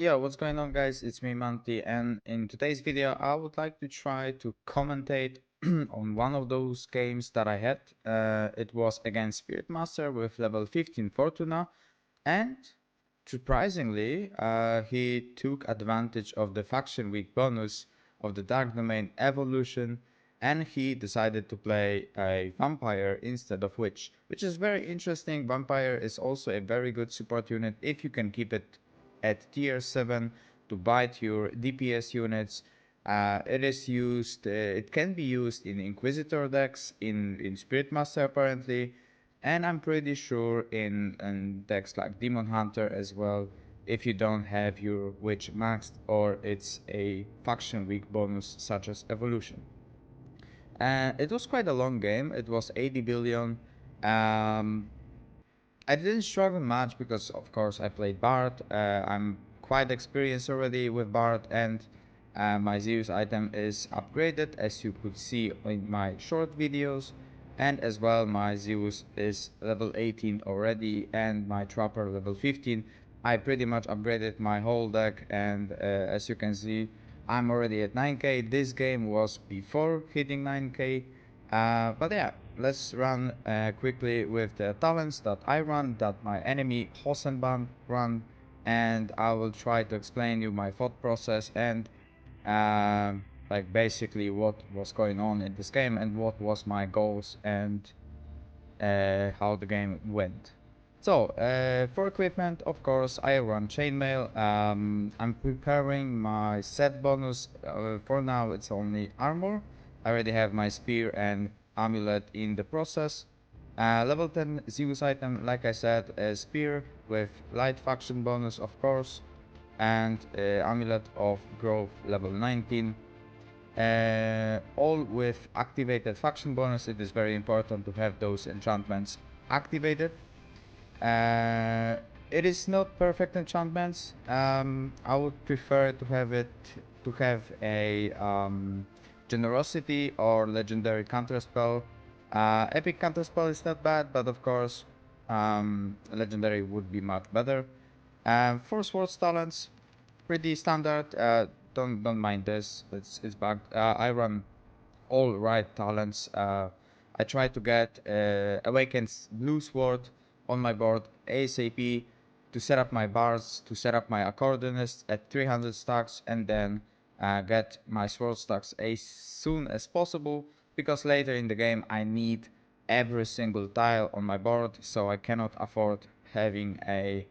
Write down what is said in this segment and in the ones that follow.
Yeah, what's going on, guys? It's me, Manty, and in today's video, I would like to try to commentate on one of those games that I had. It was against Spirit Master with level 15 Fortuna, and surprisingly, he took advantage of the faction week bonus of the Dark Domain evolution, and he decided to play a vampire instead of witch, which is very interesting. Vampire is also a very good support unit if you can keep it at tier 7 to bite your DPS units. It can be used in Inquisitor decks, in Spirit Master apparently, and I'm pretty sure in decks like Demon Hunter as well, if you don't have your Witch maxed or it's a faction week bonus such as Evolution. It was quite a long game, it was 80 billion. Um, I didn't struggle much because, of course, I played BARD. I'm quite experienced already with BARD, and my Zeus item is upgraded, as you could see in my short videos. And as well, my Zeus is level 18 already, and my Trapper level 15. I pretty much upgraded my whole deck, and as you can see, I'm already at 9k. This game was before hitting 9k. But yeah, let's run quickly with the talents that I run, that my enemy Hosenband run, and I will try to explain you my thought process and like basically what was going on in this game and what was my goals and how the game went. So, for equipment, of course, I run chainmail. I'm preparing my set bonus. For now, it's only armor. I already have my spear and amulet in the process. Level 10 Zeus item, like I said, a spear with light faction bonus, of course, and amulet of growth level 19. All with activated faction bonus. It is very important to have those enchantments activated. Uh, it is not perfect enchantments. I would prefer to have a generosity or legendary counterspell. Epic counterspell is not bad, but of course, legendary would be much better. For swords talents, pretty standard. Don't mind this. It's bugged. I run all right talents. I try to get Awaken's Blue Sword on my board ASAP to set up my bars, to set up my accordionist at 300 stacks, and then get my sword stacks as soon as possible, because later in the game I need every single tile on my board, so I cannot afford having a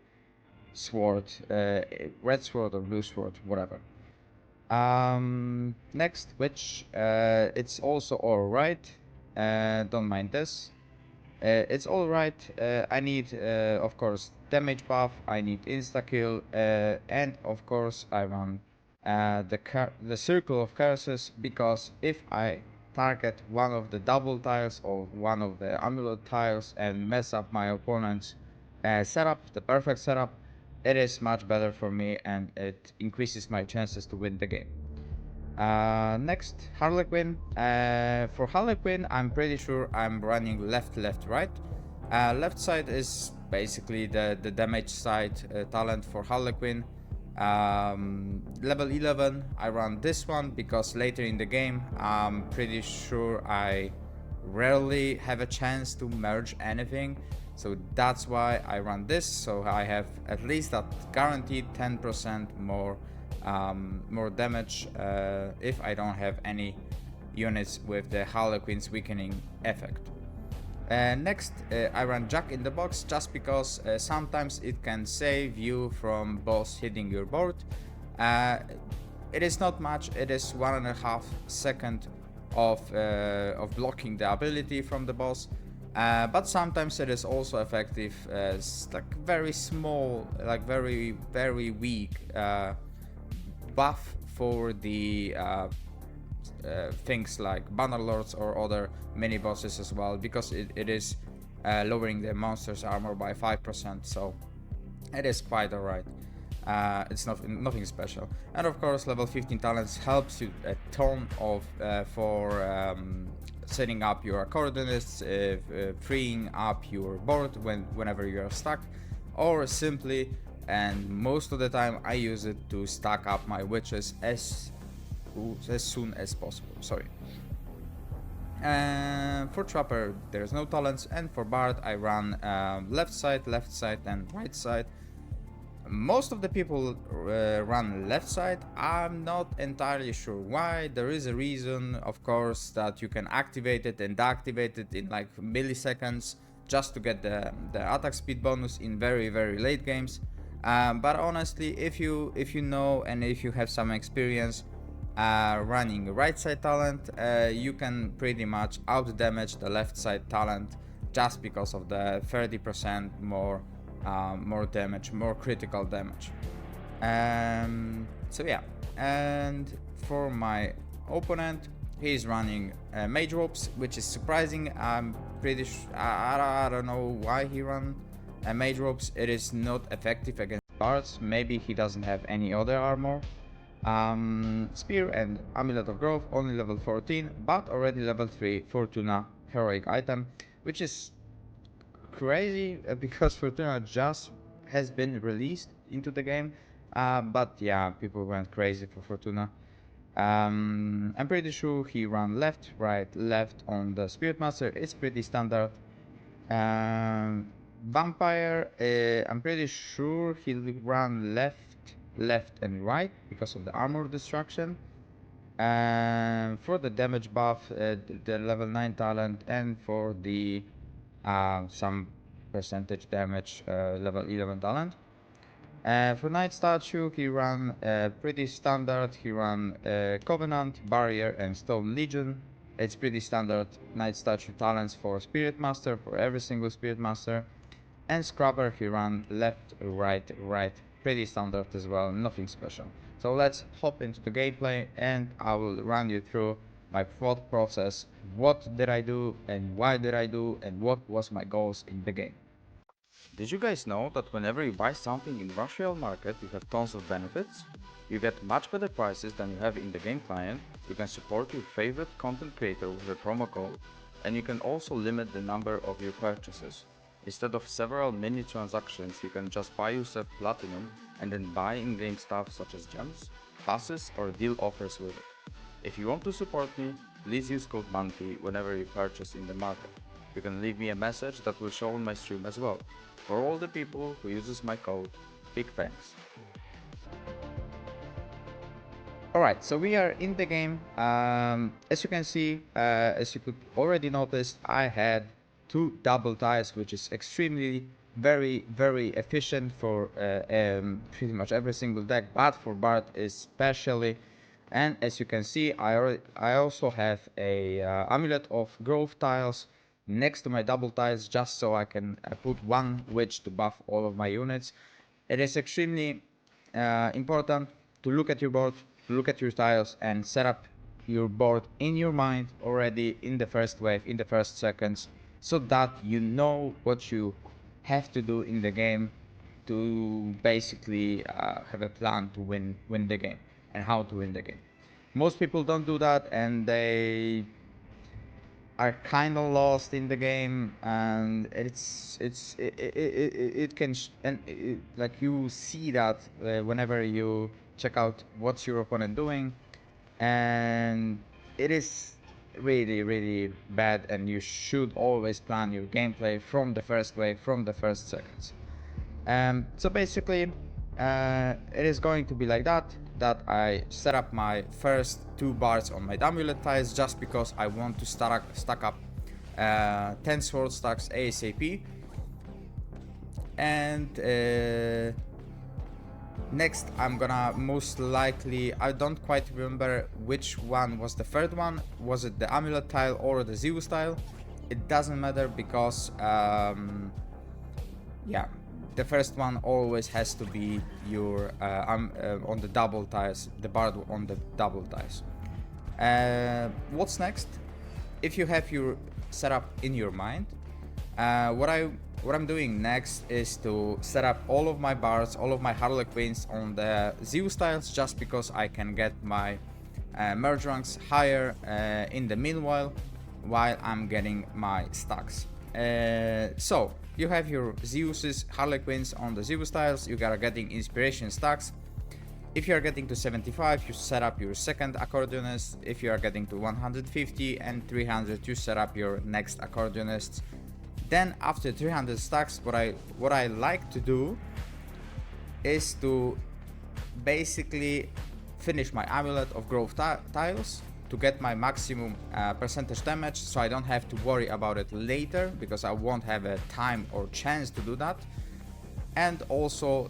sword, red sword or blue sword, whatever. Next, which it's also alright. Don't mind this. It's alright. I need, of course, damage buff. I need insta kill, and of course, I run the circle of curses, because if I target one of the double tiles or one of the amulet tiles and mess up my opponent's setup, the perfect setup, it is much better for me and it increases my chances to win the game. Next, Harlequin. For Harlequin, I'm pretty sure I'm running left, left, right. Left side is basically the damage side talent for Harlequin. Level 11, I run this one because later in the game, I'm pretty sure I rarely have a chance to merge anything. So that's why I run this, so I have at least that guaranteed 10% more damage if I don't have any units with the Harlequin's weakening effect. Next, I run Jack in the Box just because sometimes it can save you from boss hitting your board. It is not much, it is 1.5 seconds of blocking the ability from the boss. But sometimes it is also effective as like very small, like very weak buff for the things like Bannerlords or other mini bosses as well, because it is lowering the monster's armor by 5%, so it is quite alright. It's nothing special. And of course, level 15 talents helps you a ton of for setting up your accordionists, freeing up your board whenever you are stuck, or simply and most of the time I use it to stack up my witches as soon as possible. Sorry. For Trapper there's no talents, and for Bard I run left side, and right side. Most of the people run left side. I'm not entirely sure why. There is a reason, of course, that you can activate it and deactivate it in like milliseconds just to get the attack speed bonus in very late games. But honestly, if you know and if you have some experience running right side talent, you can pretty much out damage the left side talent just because of the 30% more damage, more critical damage. So yeah, and for my opponent, he's running mage ropes, which is surprising. I'm pretty I don't know why he ran mage ropes. It is not effective against bards. Maybe he doesn't have any other armor. Spear and Amulet of Growth only level 14, but already level 3 Fortuna heroic item, which is crazy because Fortuna just has been released into the game. But yeah, people went crazy for Fortuna. I'm pretty sure he ran left, right, left on the Spirit Master. It's pretty standard. Vampire, I'm pretty sure he'll run left and right because of the armor destruction. For the damage buff, the level 9 talent, and for the some percentage damage, level 11 talent. For Knight Statue, he ran pretty standard. He ran Covenant, Barrier, and Stone Legion. It's pretty standard Knight Statue talents for Spirit Master, for every single Spirit Master. And Scrubber, he ran left, right, pretty standard as well, nothing special. So let's hop into the gameplay and I will run you through my thought process. What did I do and why did I do and what was my goals in the game. Did you guys know that whenever you buy something in Russian market, you have tons of benefits? You get much better prices than you have in the game client, you can support your favorite content creator with a promo code, and you can also limit the number of your purchases. Instead of several mini transactions, you can just buy yourself platinum and then buy in-game stuff such as gems, passes or deal offers with it. If you want to support me, please use code Manty whenever you purchase in the market. You can leave me a message that will show on my stream as well. For all the people who uses my code, big thanks. Alright, so we are in the game. As you can see, as you could already notice, I had 2 double ties, which is extremely very efficient for pretty much every single deck, but for Bard especially. And as you can see, I also have a Amulet of Growth tiles next to my double ties, just so I can put one witch to buff all of my units. It is extremely important to look at your board, to look at your tiles, and set up your board in your mind already in the first wave, in the first seconds, so that you know what you have to do in the game to basically have a plan to win the game and how to win the game. Most people don't do that and they are kind of lost in the game, and it can like you see that whenever you check out what's your opponent doing, and it is really bad, and you should always plan your gameplay from the first wave, from the first seconds. So basically, it is going to be like that I set up my first 2 bars on my amulet ties just because I want to stack up 10 sword stacks ASAP. And next I'm gonna most likely, I don't quite remember which one was the third one. Was it the amulet tile or the Zeus tile? It doesn't matter because yeah, the first one always has to be your on the double ties, the Bard on the double ties. What's next? If you have your setup in your mind, what I'm doing next is to set up all of my bards, all of my Harlequins on the Zeus tiles, just because I can get my merge ranks higher in the meanwhile, while I'm getting my stacks. So you have your Zeus's, Harlequins on the Zeus tiles. You are getting inspiration stacks. If you are getting to 75, you set up your second accordionist. If you are getting to 150 and 300, you set up your next accordionist. Then after 300 stacks, what I like to do is to basically finish my Amulet of Growth tiles to get my maximum percentage damage, so I don't have to worry about it later, because I won't have a time or chance to do that. And also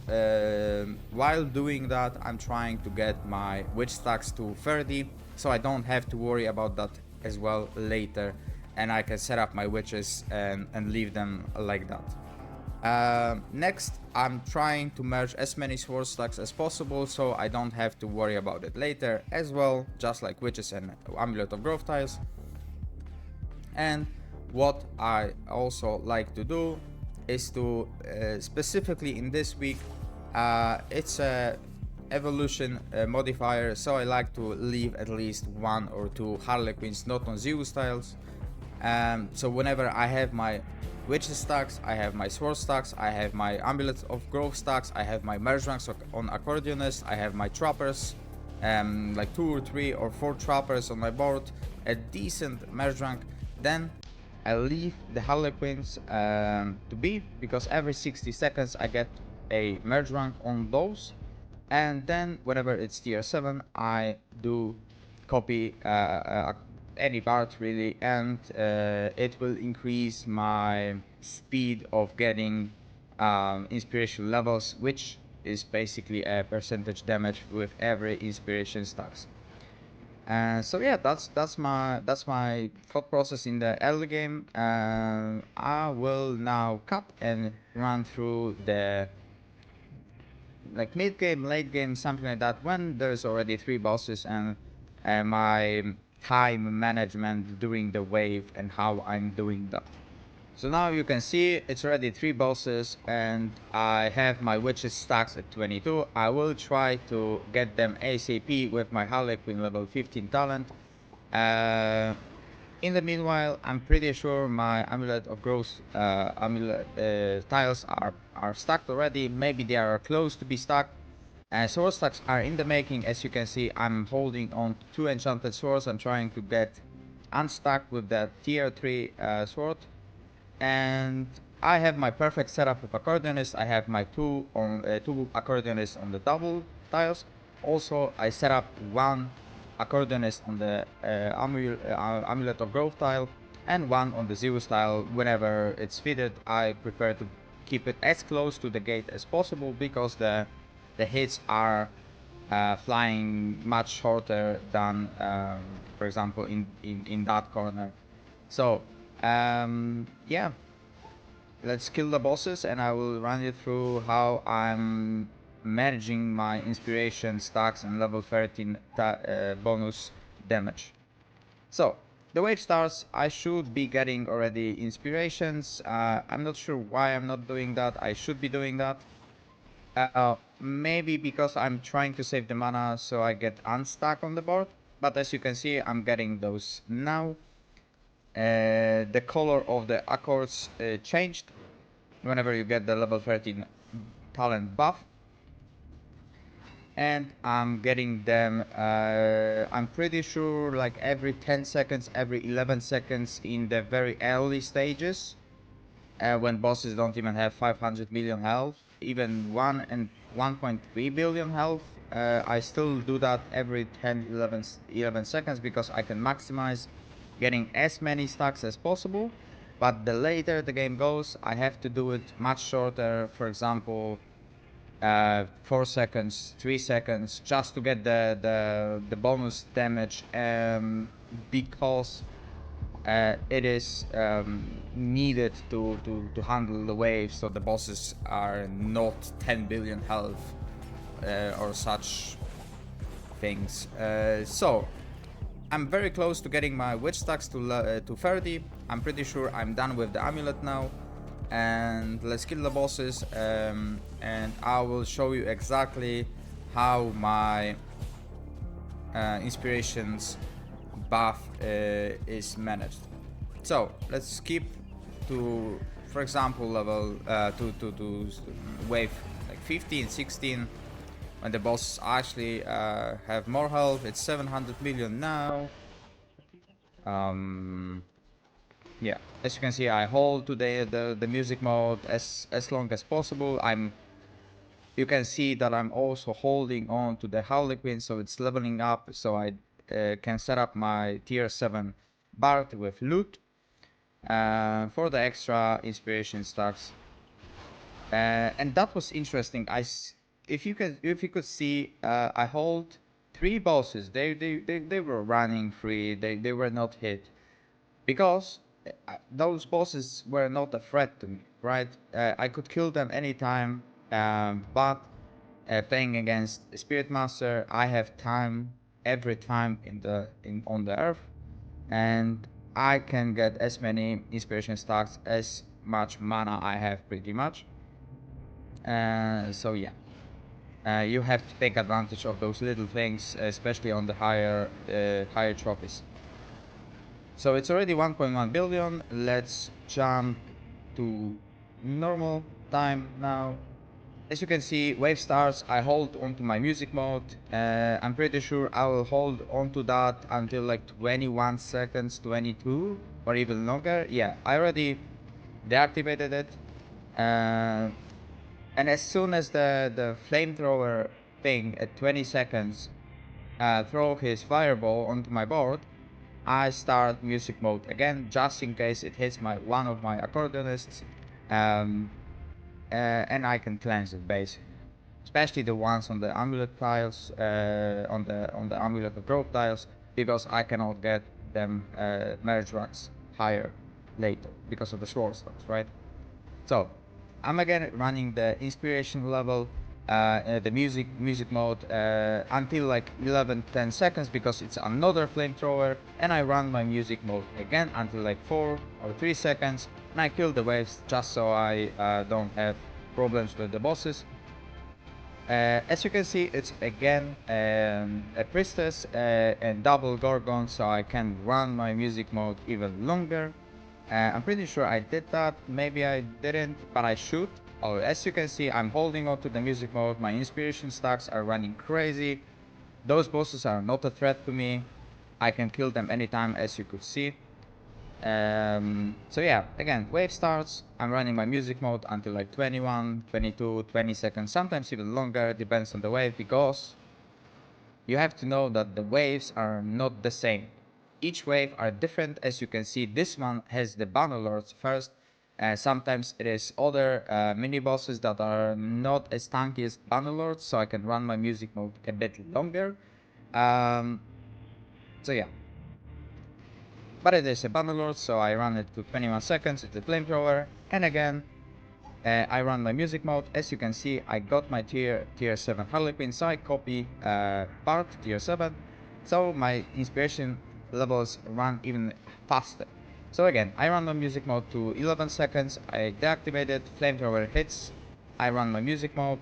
while doing that, I'm trying to get my witch stacks to 30, so I don't have to worry about that as well later, and I can set up my witches and leave them like that. Next, I'm trying to merge as many sword stacks as possible, so I don't have to worry about it later as well, just like witches and Amulet of Growth tiles. And what I also like to do is to specifically in this week, it's a evolution modifier, so I like to leave at least 1 or 2 Harlequins not on Zeus tiles. So whenever I have my witch stacks, I have my sword stacks, I have my Amulet of Growth stacks, I have my merge ranks on accordionist, I have my trappers, like 2 or 3 or 4 trappers on my board, a decent merge rank, then I leave the Harlequins to be, because every 60 seconds I get a merge rank on those, and then whenever it's tier 7 I do copy any BARD really, and it will increase my speed of getting inspiration levels, which is basically a percentage damage with every inspiration stacks. So yeah, that's my thought process in the early game. I will now cut and run through the like mid game, late game, something like that, when there's already 3 bosses, and my time management during the wave and how I'm doing that. So now you can see it's already 3 bosses, and I have my witches stacks at 22. I will try to get them ASAP with my Harlequin level 15 talent. In the meanwhile, I'm pretty sure my Amulet of Growth tiles are stacked already. Maybe they are close to be stacked. Sword stacks are in the making. As you can see, I'm holding on 2 enchanted swords. I'm trying to get unstuck with that tier 3 sword. And I have my perfect setup with accordionist. I have my 2 accordionists on the double tiles. Also, I set up 1 accordionist on the Amulet of Growth tile and 1 on the Zeus tile. Whenever it's fitted, I prefer to keep it as close to the gate as possible, because the hits are flying much shorter than, for example, in that corner. So yeah, let's kill the bosses, and I will run you through how I'm managing my inspiration stacks and level 13 bonus damage. So the wave starts. I should be getting already inspirations. I'm not sure why I'm not doing that. I should be doing that. Maybe because I'm trying to save the mana so I get unstuck on the board. But as you can see, I'm getting those now. The color of the accords changed whenever you get the level 13 talent buff, and I'm getting them I'm pretty sure like every 10 seconds, every 11 seconds in the very early stages, when bosses don't even have 500 million health, even 1 and 1.3 billion health. I still do that every 10 11 seconds, because I can maximize getting as many stacks as possible. But the later the game goes, I have to do it much shorter. For example, 4 seconds, 3 seconds, just to get the bonus damage, because it is needed to handle the waves, so the bosses are not 10 billion health or such things. So I'm very close to getting my witch stacks to 30. I'm pretty sure I'm done with the amulet now. And let's kill the bosses, and I will show you exactly how my inspirations buff is managed. So let's skip to, for example, level to wave like 15, 16, when the boss actually have more health. It's 700 million now. Yeah, as you can see, I hold to the music mode as long as possible. You can see that I'm also holding on to the Harlequin, so it's leveling up, so I can set up my tier 7 BARD with loot for the extra inspiration stacks. And that was interesting. If you could see, I hold 3 bosses. They were running free. They were not hit because those bosses were not a threat to me, right? I could kill them anytime, but playing against Spirit Master, I have time every time on the earth, and I can get as many inspiration stacks as much mana I have, pretty much. So yeah, you have to take advantage of those little things, especially on the higher trophies. So it's already 1.1 billion. Let's jump to normal time now. As you can see, wave starts, I hold onto my music mode. I'm pretty sure I will hold onto that until like 21 seconds, 22 or even longer. Yeah, I already deactivated it. And as soon as the flamethrower thing at 20 seconds throw his fireball onto my board, I start music mode again, just in case it hits one of my accordionists, and I can cleanse it basically. Especially the ones on the amulet tiles, on the amulet of growth tiles, because I cannot get them merge ranks higher later because of the sword stocks, right? So I'm again running the inspiration level, the music mode until like 10 seconds because it's another flamethrower, and I run my music mode again until like 4 or 3 seconds, and I kill the waves just so I don't have problems with the bosses. As you can see, it's again a priestess and double gorgon, so I can run my music mode even longer. I'm pretty sure I did that. Maybe I didn't, but I should. Oh, as you can see, I'm holding on to the music mode. My inspiration stacks are running crazy. Those bosses are not a threat to me. I can kill them anytime, as you could see. So yeah, again, wave starts. I'm running my music mode until like 21, 22, 20 seconds, sometimes even longer, depends on the wave, because you have to know that the waves are not the same. Each wave are different. As you can see, this one has the bannerlords first. Sometimes it is other mini bosses that are not as tanky as bannerlords, so I can run my music mode a bit longer. So yeah, but it is a bannerlord, so I run it to 21 seconds. It's a flamethrower, and again I run my music mode. As you can see, I got my tier 7 Harlequin, so I copy part tier 7, so my inspiration levels run even faster. So again, I run my music mode to 11 seconds, I deactivate it, flamethrower hits, I run my music mode,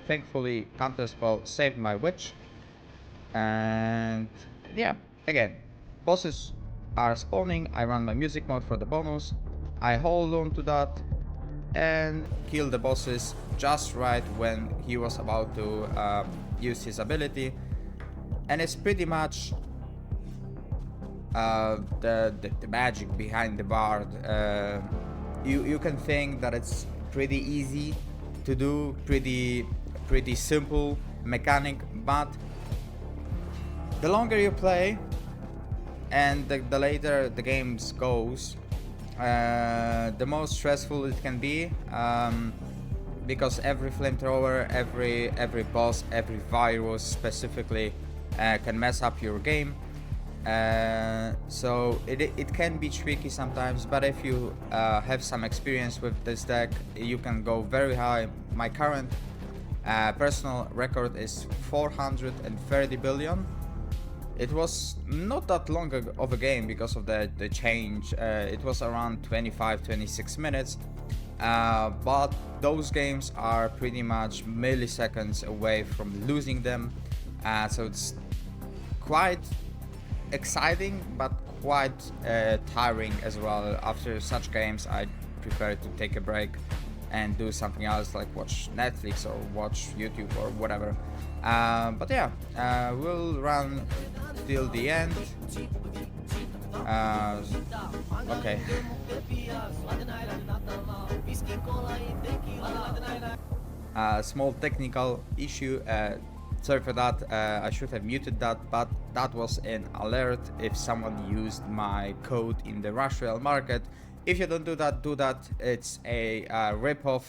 thankfully counterspell saved my witch, and yeah, again, bosses are spawning, I run my music mode for the bonus, I hold on to that, and kill the bosses just right when he was about to use his ability. And it's pretty much the magic behind the BARD. You can think that it's pretty easy to do, pretty simple mechanic, but the longer you play and the later the games goes, the more stressful it can be, because every flamethrower, every boss, every virus specifically can mess up your game. So it can be tricky sometimes, but if you have some experience with this deck, you can go very high. My current personal record is 430 billion. It was not that long of a game because of the change. It was around 25-26 minutes, but those games are pretty much milliseconds away from losing them, so it's quite exciting but quite tiring as well. After such games, I prefer to take a break and do something else, like watch Netflix or watch YouTube or whatever. But yeah, we'll run till the end. Okay. Small technical issue. Sorry for that. I should have muted that, but that was an alert if someone used my code in the Rush Royale market. If you don't do that, do that. It's a ripoff.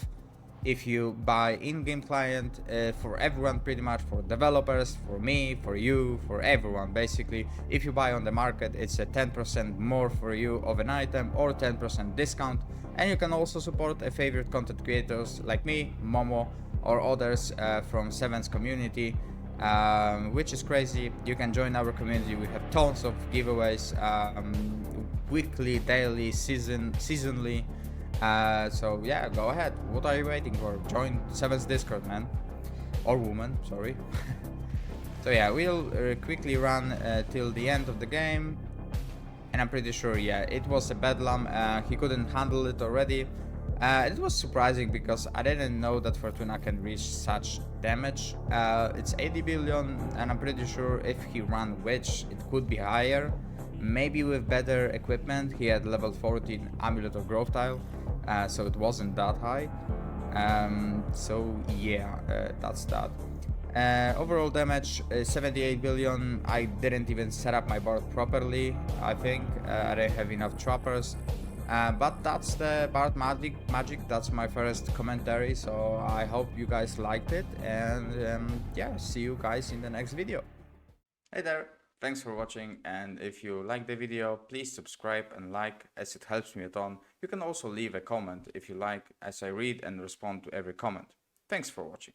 If you buy in-game client, for everyone pretty much, for developers, for me, for you, for everyone basically. If you buy on the market, it's a 10% more for you of an item or 10% discount. And you can also support a favorite content creators like me, Momo, or others from Seven's community, which is crazy. You can join our community. We have tons of giveaways, weekly, daily, seasonally. So yeah, go ahead. What are you waiting for? Join Seven's Discord, man. Or woman, sorry. So yeah, we'll quickly run till the end of the game. And I'm pretty sure, yeah, it was a bedlam. He couldn't handle it already. It was surprising because I didn't know that Fortuna can reach such damage. It's 80 billion, and I'm pretty sure if he ran Witch, it could be higher. Maybe with better equipment. He had level 14 Amulet of Growth Tile, so it wasn't that high. So yeah, that's that. Overall damage 78 billion. I didn't even set up my BARD properly. I think I didn't have enough trappers. But that's the BARD magic. That's my first commentary, so I hope you guys liked it, and yeah, see you guys in the next video. Hey there, thanks for watching, and if you like the video, please subscribe and like, as it helps me a ton. You can also leave a comment if you like, as I read and respond to every comment. Thanks for watching.